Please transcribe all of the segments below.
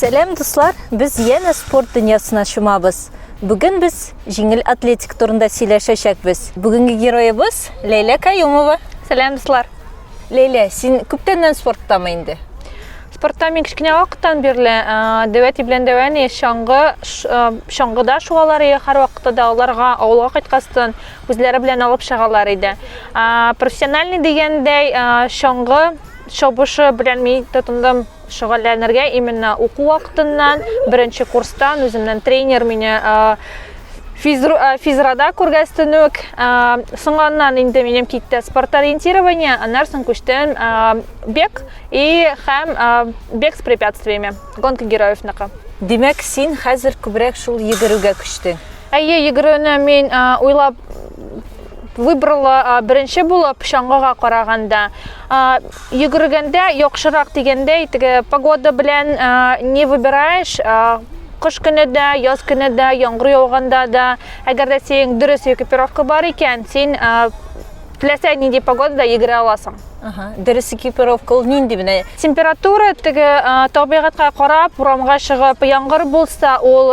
Сәлем дуслар, біз яна спорт дүниясына шумабыз. Бүгін біз жеңіл атлетик турында сөйләшәчәкбез. Бүгінгі героебыз Лейла Каюмова. Сәлем дуслар. Лейла, син күптәннән спорттамы инде? Спортта мен кішкене вакыттан бирле дәвәти белән дәвәне шаңгыда шугалар һәр вакытта да аларга авылга кайткастан үзләре белән алып чыгалар иде. Профессиональный дигәндәй шаңгы шабышы белән мин тотындым шөгыльләнергә именно уку вакытыннан, беренче курстан үземнән тренер мине физрада күргәстен үк, соңганнан инде минем китте спорт-ориентирование, аннан соң күчтем бег и һәм бег с препятствиями, гонка героевныкы. Димәк, син хәзер күбрәк шул йөгерүгә күчтең. Әйе, йөгерүне мин уйлап выбрала беренче булып шаңгыга караганда. Йөгергәндә яхшырак дигәндәй, теге погода белән не выбираешь, кыш көне дә, яз көне дә, яңгыр яуганда да, әгәр дә син дөрес экипировка бар икән, син теләсә нинди погодада йөгерә аласың. Дөрес экипировка ул нинди менә? Температура теге табигатька карап, урамга чыгып, яңгыр булса, ул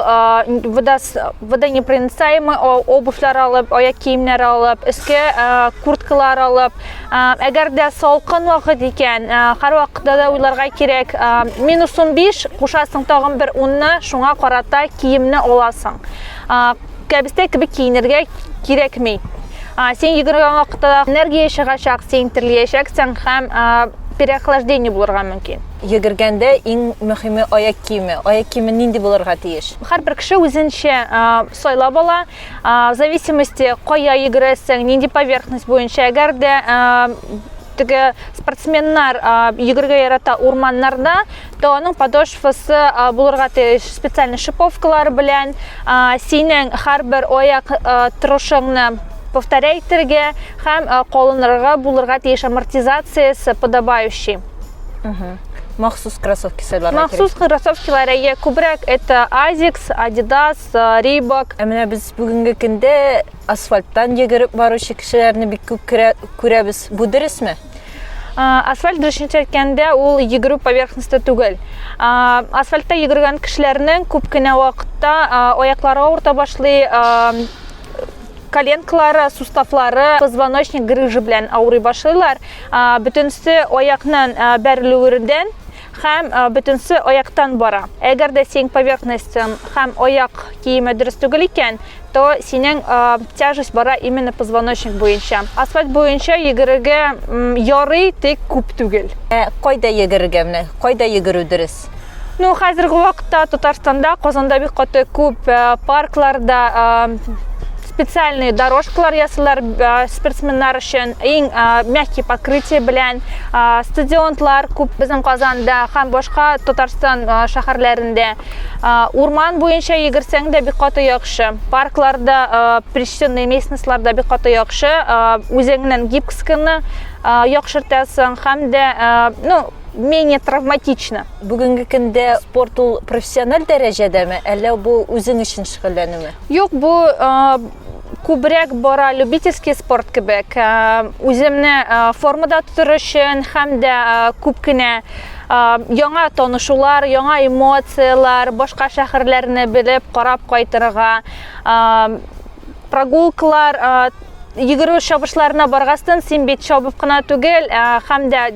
водонепроницаемый обувьлар алып, аяк киемнәр алып, өскә курткалар алып, әгәр дә салкын вакыт икән, һәр вакытта да уйларга кирәк, -15 кушасың тагын бер 10-ны, шуңа карата киемне аласың. Кәбестә кебек киенергә кирәкми. Сен йөгергән вакытта энергия чыгачак, сен терләячәксең һәм переохлаждение булырга мөмкин. Йөгергәндә иң мөһиме аяк киеме. Аяк киеме нинди булырга тиеш? Һәрбер кеше үзенчә сайлап ала, в зависимости кая йөгерәсең, нинди поверхность буенча. Әгәр дә теге спортсменнар йөгергә ярата урманнарда, то аның подошвасы булырга тиеш специальный шиповкалар белән, синең һәрбер аяк торышыңны повторяйтергә һәм калынырга булырга тиеш амортизациясе подобающий. Махсус кроссовки сайларга кирәк. Махсус кроссовкалар күбрәк это Asics, Adidas, Reebok. Менә без бүгенге көндә асфальттан йөгереп баручы кешеләрне бик күп күрәбез. Бу дөресме? Асфальт дөресенчә әйткәндә ул йөгерү поверхностьта түгел. Асфальтта йөгергән кешеләрнең күп кенә вакытта аяклары авырта башлый, коленкалары, суставлары, позвоночник грыжы белән авырый башлыйлар. Бөтенсе аякның бәрелүердән һәм бөтенсе аяктан бара. Әгәр дә син поверхностьң һәм аяк киеме дөрес түгел икән, то синең тяжесть бара именно позвоночник буенча. Асфальт буенча йөгерергә ярый, тик күп түгел. Кайда йөгерергә менә? Кайда йөгерү дөрес? Ну, хәзерге вакытта Татарстанда, Казанда бик каты күп паркларда специальные дорожкалар ясалар спортсменнар өчен, иң мягкий покрытие белән, стадионлар күп безнең Казанда һәм башка Татарстан шәһәрләрендә. Урман буенча йөгерсәң дә бик каты яхшы. Паркларда, приреченный местностьларда бик каты яхшы. Үзеңнең гибкосканы яхшыртасың һәм дә, менее травматично. Бүгенге көндә спорт ул профессиональ дәрәҗәдәме, әллә бу үзең өчен шөгыльләнүме? Юк, бу күбрәк бара любительский спорт кебек. Үземне формада тотыр өчен һәм дә күп кенә яңа танышулар, яңа эмоциялар, башка шәһәрләрне белеп, карап кайтырга, прогулкалар, йөгерү чабышларына баргастан син бит чабып кына түгел, һәм дә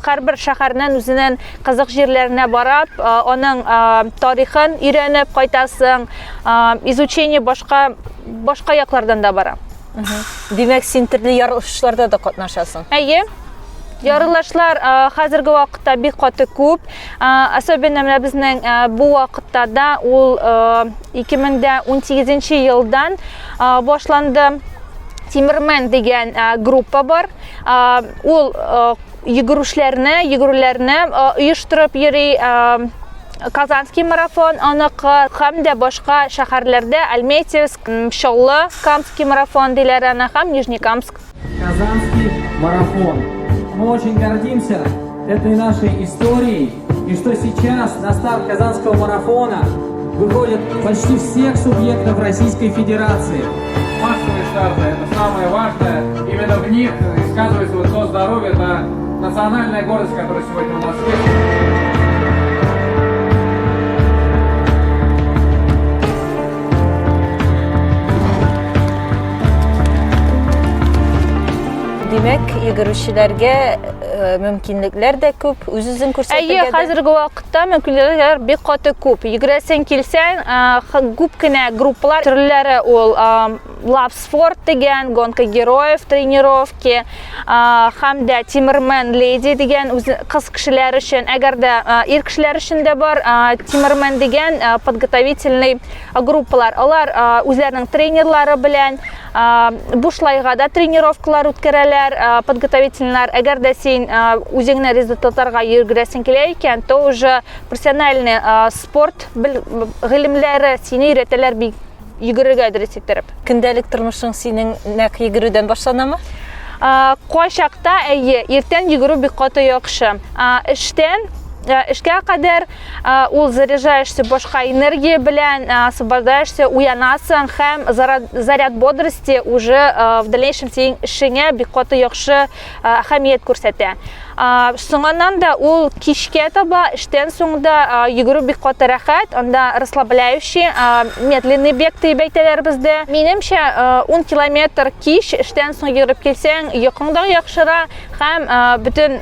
һәрбер шәһәрнең үзенең кызык җирләренә барып, аның тарихын өйрәнеп кайтасың, изучение башка яклардан да бара. Димәк, син төрле ярышларда да катнашасың. Әйе. Ярылышлар хәзерге вакытта бик каты күп. Особенно менә безнең бу вакытта да ул 2018 елдан башланды. Тимермен дигән группа бар. Ул йөгерүләрне оештырып йөри. Казанский марафон, аныкы һәм дә башка шәһәрләрдә Альметьевск, Мшоллы, Камский марафон диләр аны һәм Нижнекамск. Казанский марафон. Мы очень гордимся этой нашей историей, и что сейчас на старт Казанского марафона выходят почти всех субъектов Российской Федерации. Массовые старты – это самое важное. Именно в них и сказывается вот то здоровье, это национальная гордость, которая сегодня у нас есть. Демәк, йөгерүчеләргә мөмкинлекләр дә күп, үзен күрсәтергә. Хәзерге вакытта мөмкинлекләр бик каты күп. Йөгерәсең килсәң, күп кенә группалар төрләре ул Love Sport дигән, гонка героев тренировки, һәм дә Тимермен Lady дигән кыз кешеләр өчен, әгәр дә ир кешеләр өчен дә бар Тимермен дигән подготовительный группалар. Алар үзләренең тренерлары белән бушлайга да тренировкалар үткәрәләр. Подготовительнар, әгәр дә син үзеңне результатларга йөгерәсең килә икән, то уже профессиональный спорт гыйлемләре сине өйрәтәләр бик йөгерергә дөрес иттереп. Көндәлек тормышың синең нәкъ йөгерүдән башланамы? Кайчакта иртән йөгерү бик каты яхшы. Эшкә кадәр ул заряжаешься башка энергия белән, освобождаешься, уянасың һәм заряд бодрости уже в дальнейшем синең эшеңә бик каты яхшы әһәмият күрсәтә. Соңыннан да ул кичкә таба эштән соң да йөгерү бик каты рәхәт, анда расслабляющий, медленный бег дип әйтәләр бездә. Минемчә 10 километр кич эштән соң йөгереп килсәң, йокың да яхшыра һәм бөтен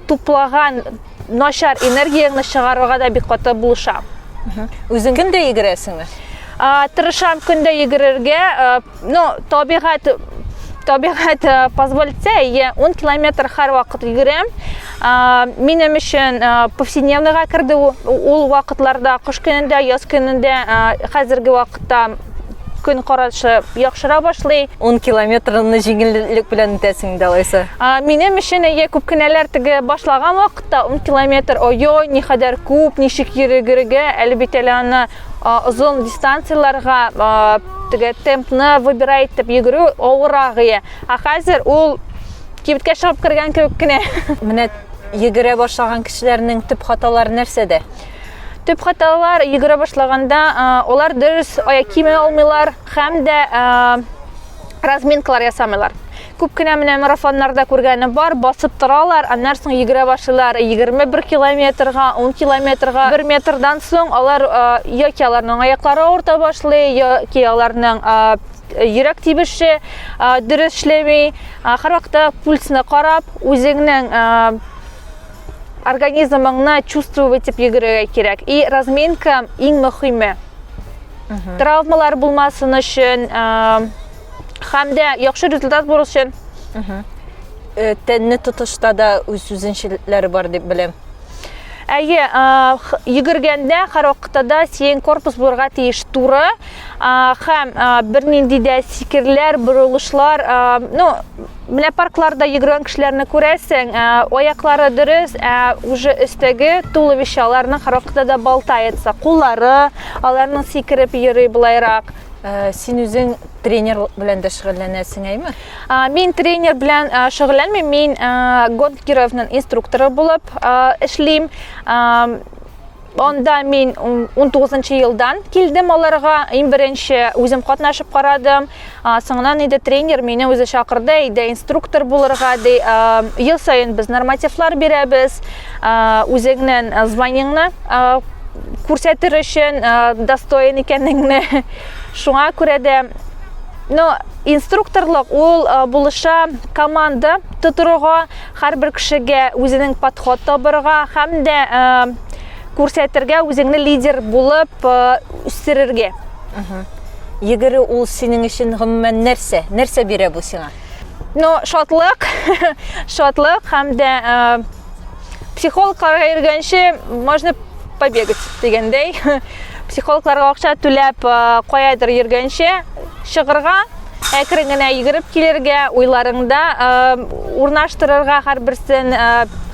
туплаган начар энергияңны чыгарырга да бик каты булыша. Үзең көндә йөгерәсеңме? Тырышам көндә йөгерергә, табигать позволитсә, 10 километр һәр вакыт йөгерәм. Минем өчен повседневныйга керде ул вакытларда, кыш көнендә, яз көнендә, хәзерге вакытта көн карашы яхшыра башлый. 10 километрны җиңеллек белән үтәсең дә алайса. Минем өчен күп кенәләр теге башлаган вакытта 10 километр, ой, нихәдәр күп, ничек йөрергә, әлбәттә аны узун дистанцияларга теге темпны выбирай итеп йөгерү авырагы. Хәзер ул кибеткә чыгып кергән кебек кенә. Менә йөгерә башлаган кешеләрнең төп хаталары нәрсәдә? Төп хаталар йөгерә башлаганда олар дөрес аяк киеме алмыйлар һәм дә разминкалар ясамыйлар. Күп кенә менә марафоннарда күргәнем бар, басып торалар, аннан соң йөгерә башлыйлар. 21 километрга, 10 километрга, 1 метрдан соң алар яки аларның аяклары авырта башлый, яки аларның йөрәк тибеше дөрес эшләми. Һәрвакытта пульсны карап, үзеңнең организмыңны чувствовать итеп йөгерергә кирәк. И разминка иң мөһиме. Травмалар булмасын өчен һәм дә яхшы результат булыр өчен. Тәнне тотышта да үзенчәлекләре бар дип беләм. Йөгергәндә һәр вакытта да син корпус булырга тиеш туры һәм бернинди дә сикерләр, борылышлар, менә паркларда йөгергән кешеләрне күрәсең, аяклары дөрес, уже өстәге туловищаларның һәр вакытта да балтаятса, куллары, аларның сикереп йөри булайрак. Син үзең тренер белән дә шөгыльләнәсең, әйме? Мин тренер белән шөгыльләнмим, мин гонка героевның инструкторы булып эшлим. Онда мин 19 елдан килдем аларга, иң беренче үзем катнашып карадым. Соңыннан инде тренер мине үзе чакырды, иде инструктор булырга, ди, ел сайын без нормативлар бирәбез, үзеңнең званиеңне күрсәтер өчен достоин икәнеңне. Шуңа күрә дә инструкторлык ул булыша команда тотырга, һәрбер кешегә үзенең подход табырга һәм дә күрсәтергә, үзеңне лидер булып үстерергә. Йөгерү ул синең өчен гомумән нәрсә? Нәрсә бирә бу сиңа? Ну, шатлык, шатлык һәм дә психологларга йөргәнче можно побегать дигәндәй. Психологларга акча түләп каядыр йөргәнче чыгырга, әкрен генә йөгереп килергә, уйларыңда урнаштырырга һәрберсен,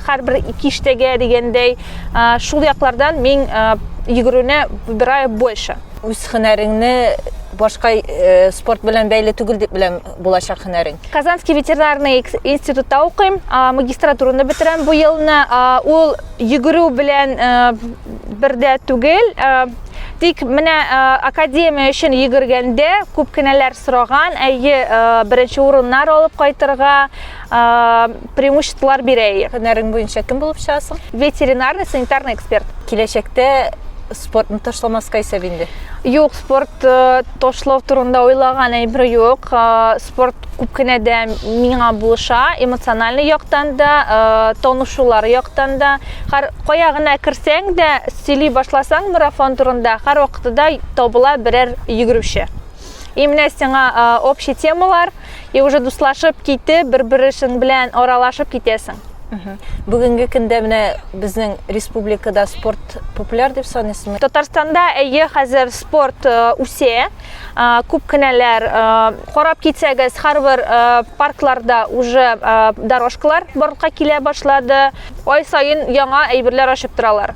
һәрбер киштәгә дигәндәй, шул яклардан мин йөгерүне выбираю больше. Үз һөнәреңне башка спорт белән бәйле түгел дип беләм булачак һөнәрең. Казанский ветеринарный институтта укыйм, магистратураны бетерәм бу елны. Ул йөгерү белән бердә түгел, тик менә академия өчен йөгергәндә күп кенәләр сораган, беренче урыннар алып кайтырга преимуществолар бирә. Һөнәрең буенча кем булып чыгасың? Ветеринарный санитарный эксперт. Киләчәктә спортны ташламаска исәп инде. Юк, спорт ташлау турында уйлаган әйбер юк. Спорт күп кенә дә миңа булыша, эмоциональ яктан да, танышулар яктан да. Һәр кая гына кирсәң дә, сөйли башласаң марафон турында, һәр вакытта табыла берәр йөгерүче. Именно сиңа общий темалар, и уже дуслашып китеп, бер-беришең белән аралашып китәсең. Бүгенге көндә менә безнең республикада спорт популяр дип саныйсызмы? Татарстанда хәзер спорт үсә, күп кенәләр карап китсәгез, һәрбер паркларда уже дорожкалар барлыкка килә башлады. Ай сайын яңа әйберләр ачып торалар.